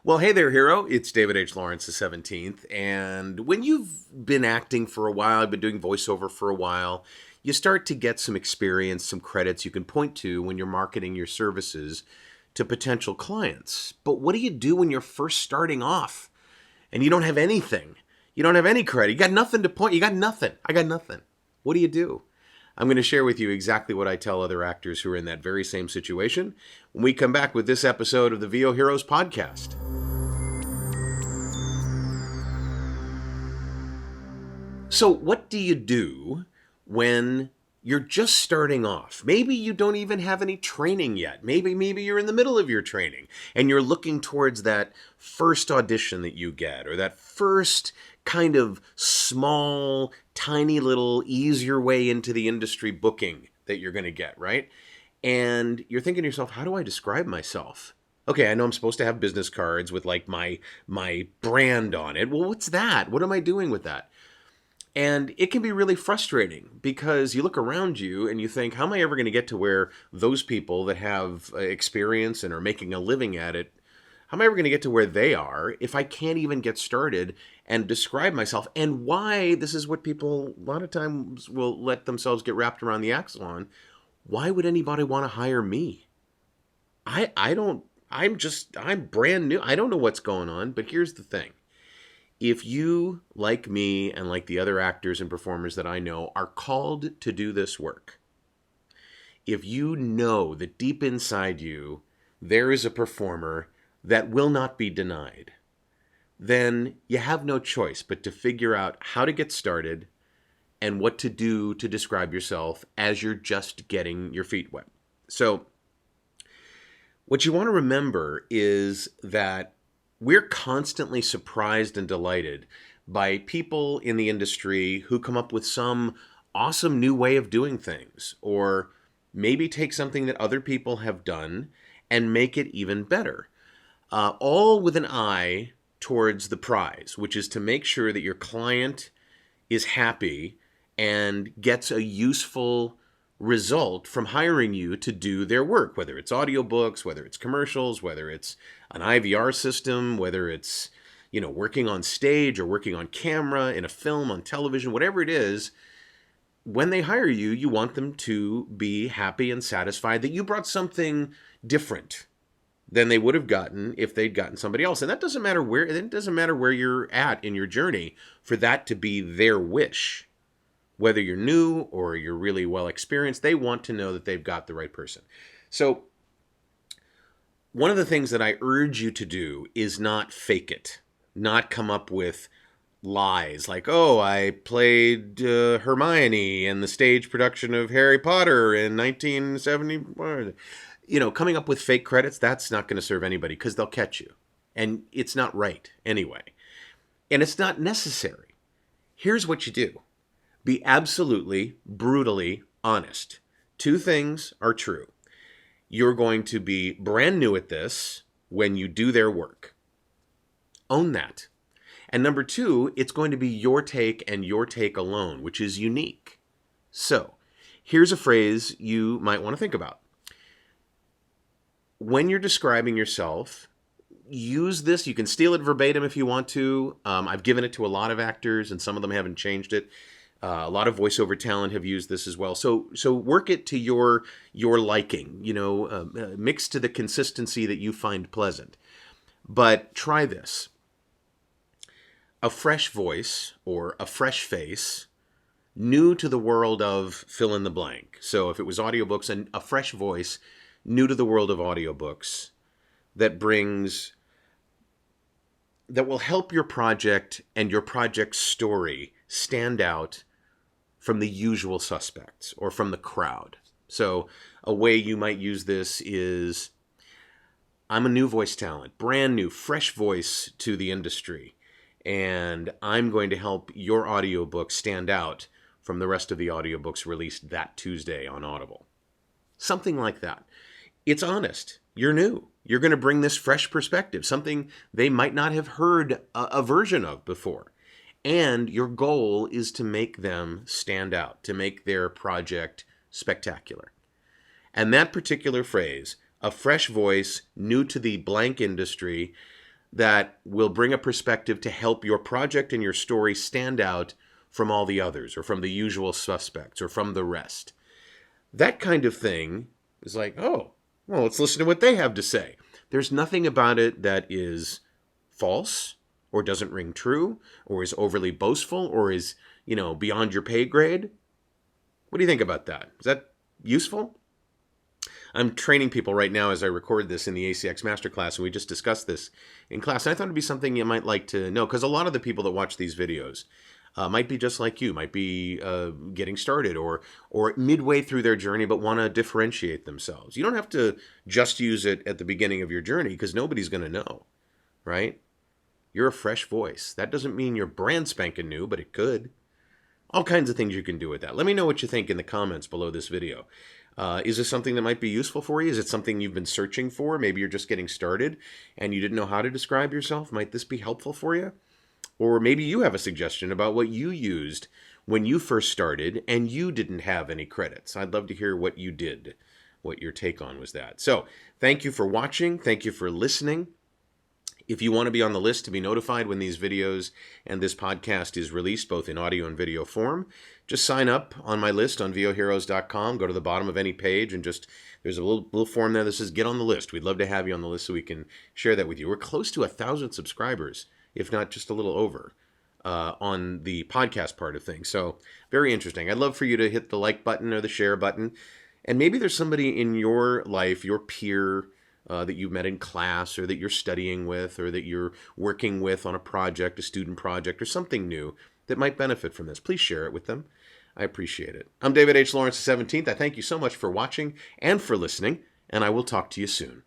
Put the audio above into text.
Well, hey there, hero. It's David H. Lawrence, the 17th. And when you've been acting for a while, been doing voiceover for a while, you start to get some experience, some credits you can point to when you're marketing your services to potential clients. But what do you do when you're first starting off and you don't have anything? You don't have any credit. You got nothing to point. You got nothing. I got nothing. What do you do? I'm going to share with you exactly what I tell other actors who are in that very same situation when we come back with this episode of the VO Heroes podcast. So, what do you do when you're just starting off? Maybe you don't even have any training yet. Maybe you're in the middle of your training and you're looking towards that first audition that you get, or that first kind of small, tiny little easier way into the industry booking that you're going to get, right? And you're thinking to yourself, how do I describe myself? Okay, I know I'm supposed to have business cards with like my brand on it. Well, what's that? What am I doing with that? And it can be really frustrating because you look around you and you think, how am I ever going to get to where those people that have experience and are making a living at it, how am I ever going to get to where they are if I can't even get started and describe myself? And why, this is what people a lot of times will let themselves get wrapped around the axle on. Why would anybody want to hire me? I'm brand new. I don't know what's going on, but here's the thing. If you, like me and like the other actors and performers that I know, are called to do this work, if you know that deep inside you there is a performer that will not be denied, then you have no choice but to figure out how to get started and what to do to describe yourself as you're just getting your feet wet. So, what you want to remember is that we're constantly surprised and delighted by people in the industry who come up with some awesome new way of doing things, or maybe take something that other people have done and make it even better. All with an eye towards the prize, which is to make sure that your client is happy and gets a useful result from hiring you to do their work, whether it's audiobooks, whether it's commercials, whether it's an IVR system, whether it's, working on stage or working on camera, in a film, on television, whatever it is. When they hire you, you want them to be happy and satisfied that you brought something different than they would have gotten if they'd gotten somebody else. And it doesn't matter where you're at in your journey for that to be their wish. Whether you're new or you're really well experienced, they want to know that they've got the right person. So one of the things that I urge you to do is not fake it, not come up with lies like, oh, I played Hermione in the stage production of Harry Potter in 1970. Coming up with fake credits, that's not going to serve anybody because they'll catch you. And it's not right anyway. And it's not necessary. Here's what you do. Be absolutely, brutally honest. Two things are true. You're going to be brand new at this when you do their work. Own that. And number two, it's going to be your take and your take alone, which is unique. So, here's a phrase you might want to think about. When you're describing yourself, use this. You can steal it verbatim if you want to. I've given it to a lot of actors, and some of them haven't changed it. A lot of voiceover talent have used this as well. So work it to your liking, mix to the consistency that you find pleasant. But try this. A fresh voice or a fresh face, new to the world of fill in the blank. So if it was audiobooks, and a fresh voice, new to the world of audiobooks, that will help your project and your project story stand out from the usual suspects or from the crowd. So a way you might use this is, I'm a new voice talent, brand new, fresh voice to the industry, and I'm going to help your audiobook stand out from the rest of the audiobooks released that Tuesday on Audible. Something like that. It's honest. You're new. You're going to bring this fresh perspective, something they might not have heard a version of before. And your goal is to make them stand out, to make their project spectacular. And that particular phrase, a fresh voice, new to the blank industry, that will bring a perspective to help your project and your story stand out from all the others, or from the usual suspects, or from the rest. That kind of thing is like, oh, well, let's listen to what they have to say. There's nothing about it that is false, or doesn't ring true, or is overly boastful, or is, beyond your pay grade. What do you think about that? Is that useful? I'm training people right now as I record this in the ACX Masterclass, and we just discussed this in class. And I thought it'd be something you might like to know, because a lot of the people that watch these videos might be just like you, might be getting started or midway through their journey, but want to differentiate themselves. You don't have to just use it at the beginning of your journey, because nobody's going to know, right? You're a fresh voice. That doesn't mean you're brand spanking new, but it could. All kinds of things you can do with that. Let me know what you think in the comments below this video. Is this something that might be useful for you? Is it something you've been searching for? Maybe you're just getting started and you didn't know how to describe yourself. Might this be helpful for you? Or maybe you have a suggestion about what you used when you first started and you didn't have any credits. I'd love to hear what you did, what your take on was that. So thank you for watching. Thank you for listening. If you want to be on the list to be notified when these videos and this podcast is released, both in audio and video form, just sign up on my list on VOHeroes.com. Go to the bottom of any page and there's a little form there that says get on the list. We'd love to have you on the list so we can share that with you. We're close to 1,000 subscribers, if not just a little over, on the podcast part of things. So very interesting. I'd love for you to hit the like button or the share button. And maybe there's somebody in your life, your peer, that you've met in class, or that you're studying with, or that you're working with on a project, a student project, or something new that might benefit from this. Please share it with them. I appreciate it. I'm David H. Lawrence the 17th. I thank you so much for watching and for listening, and I will talk to you soon.